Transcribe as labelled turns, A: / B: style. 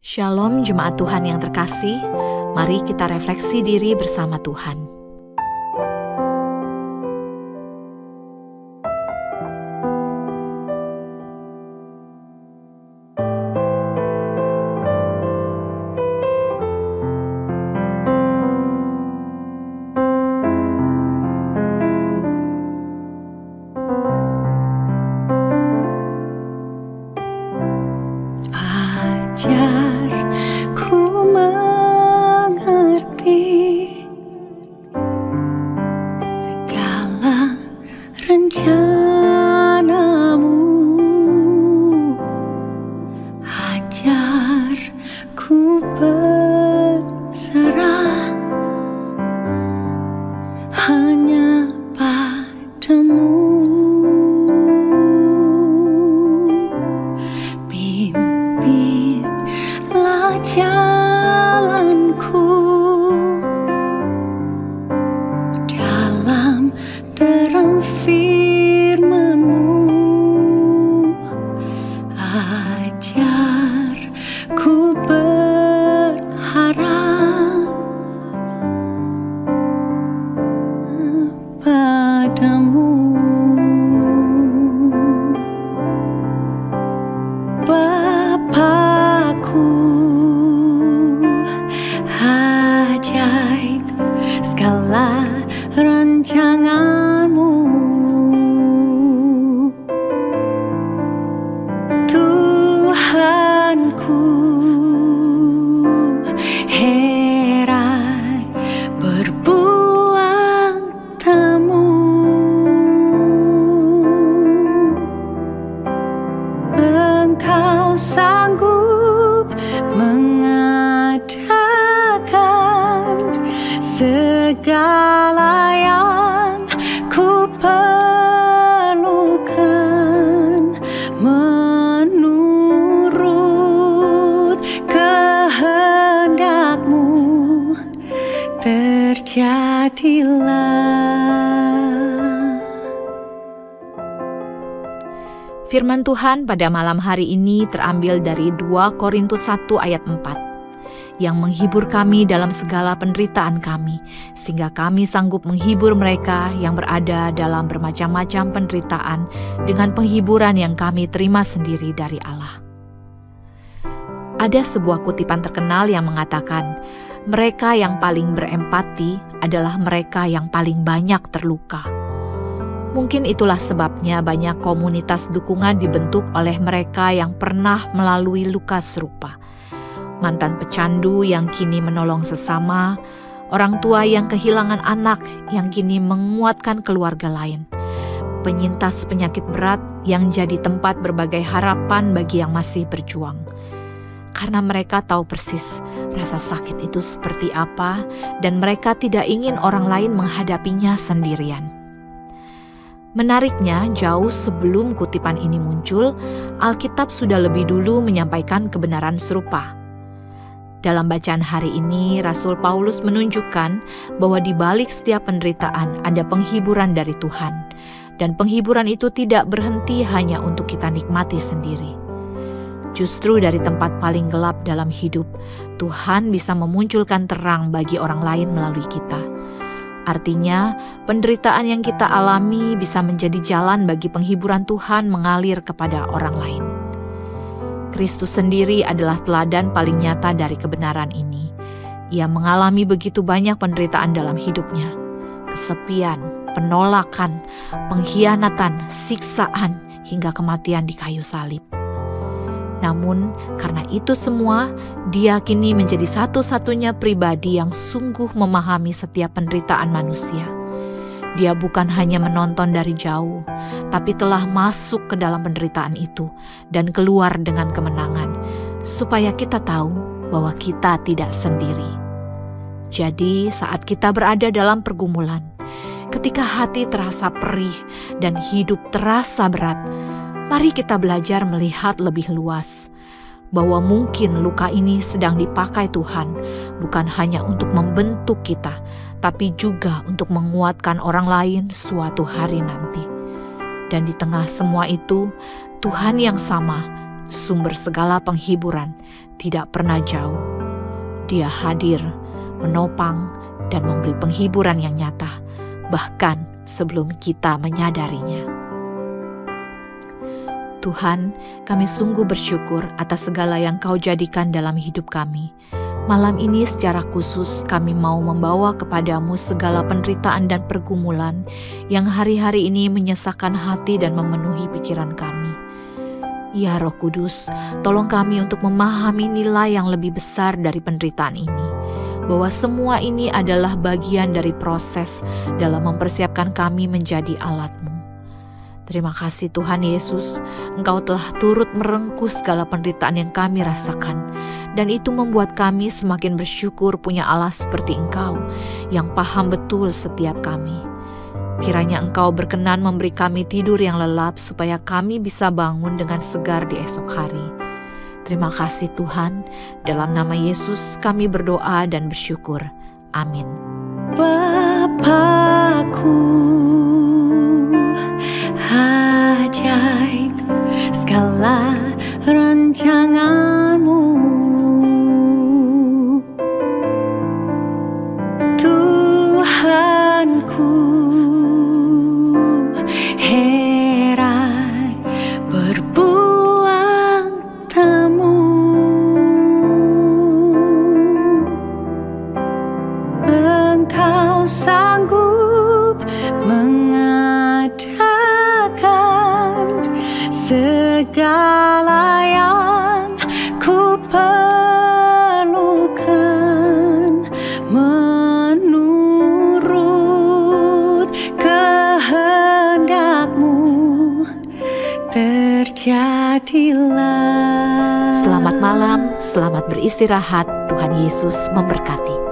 A: Shalom jemaat Tuhan yang terkasih, mari kita refleksi diri bersama Tuhan.
B: Ajarku mengerti segala rencanamu, ajarku berserah hanya padamu. Jalanku dalam terang firman-Mu, ajarku berharap padamu. Bapakku, ajaib segala rancangan-Mu, Tuhanku, heran perbuatan-Mu. Engkau sanggup mengadakan segala yang ku perlukan, menurut kehendak-Mu terjadilah.
A: Firman Tuhan pada malam hari ini terambil dari 2 Korintus 1 ayat 4, yang menghibur kami dalam segala penderitaan kami, sehingga kami sanggup menghibur mereka yang berada dalam bermacam-macam penderitaan dengan penghiburan yang kami terima sendiri dari Allah. Ada sebuah kutipan terkenal yang mengatakan, mereka yang paling berempati adalah mereka yang paling banyak terluka. Mungkin itulah sebabnya banyak komunitas dukungan dibentuk oleh mereka yang pernah melalui luka serupa. Mantan pecandu yang kini menolong sesama, orang tua yang kehilangan anak yang kini menguatkan keluarga lain, penyintas penyakit berat yang jadi tempat berbagai harapan bagi yang masih berjuang. Karena mereka tahu persis rasa sakit itu seperti apa dan mereka tidak ingin orang lain menghadapinya sendirian. Menariknya, jauh sebelum kutipan ini muncul, Alkitab sudah lebih dulu menyampaikan kebenaran serupa. Dalam bacaan hari ini, Rasul Paulus menunjukkan bahwa di balik setiap penderitaan ada penghiburan dari Tuhan, dan penghiburan itu tidak berhenti hanya untuk kita nikmati sendiri. Justru dari tempat paling gelap dalam hidup, Tuhan bisa memunculkan terang bagi orang lain melalui kita. Artinya, penderitaan yang kita alami bisa menjadi jalan bagi penghiburan Tuhan mengalir kepada orang lain. Kristus sendiri adalah teladan paling nyata dari kebenaran ini. Ia mengalami begitu banyak penderitaan dalam hidupnya. Kesepian, penolakan, pengkhianatan, siksaan, hingga kematian di kayu salib. Namun, karena itu semua, dia kini menjadi satu-satunya pribadi yang sungguh memahami setiap penderitaan manusia. Dia bukan hanya menonton dari jauh, tapi telah masuk ke dalam penderitaan itu dan keluar dengan kemenangan, supaya kita tahu bahwa kita tidak sendiri. Jadi, saat kita berada dalam pergumulan, ketika hati terasa perih dan hidup terasa berat, mari kita belajar melihat lebih luas, bahwa mungkin luka ini sedang dipakai Tuhan, bukan hanya untuk membentuk kita, tapi juga untuk menguatkan orang lain suatu hari nanti. Dan di tengah semua itu, Tuhan yang sama, sumber segala penghiburan, tidak pernah jauh. Dia hadir, menopang, dan memberi penghiburan yang nyata, bahkan sebelum kita menyadarinya. Tuhan, kami sungguh bersyukur atas segala yang Kau jadikan dalam hidup kami. Malam ini secara khusus kami mau membawa kepadamu segala penderitaan dan pergumulan yang hari-hari ini menyesakkan hati dan memenuhi pikiran kami. Ya Roh Kudus, tolong kami untuk memahami nilai yang lebih besar dari penderitaan ini, bahwa semua ini adalah bagian dari proses dalam mempersiapkan kami menjadi alat-Mu. Terima kasih Tuhan Yesus, Engkau telah turut merengkuh segala penderitaan yang kami rasakan, dan itu membuat kami semakin bersyukur punya Allah seperti Engkau, yang paham betul setiap kami. Kiranya Engkau berkenan memberi kami tidur yang lelap, supaya kami bisa bangun dengan segar di esok hari. Terima kasih Tuhan, dalam nama Yesus kami berdoa dan bersyukur. Amin.
B: Bapakku, ajaib segala rancangan-Mu. Tuhanku, heran perbuatan-Mu. Engkau sanggup mengadakan segala yang ku perlukan, menurut kehendak-Mu terjadilah.
A: Selamat malam, selamat beristirahat. Tuhan Yesus memberkati.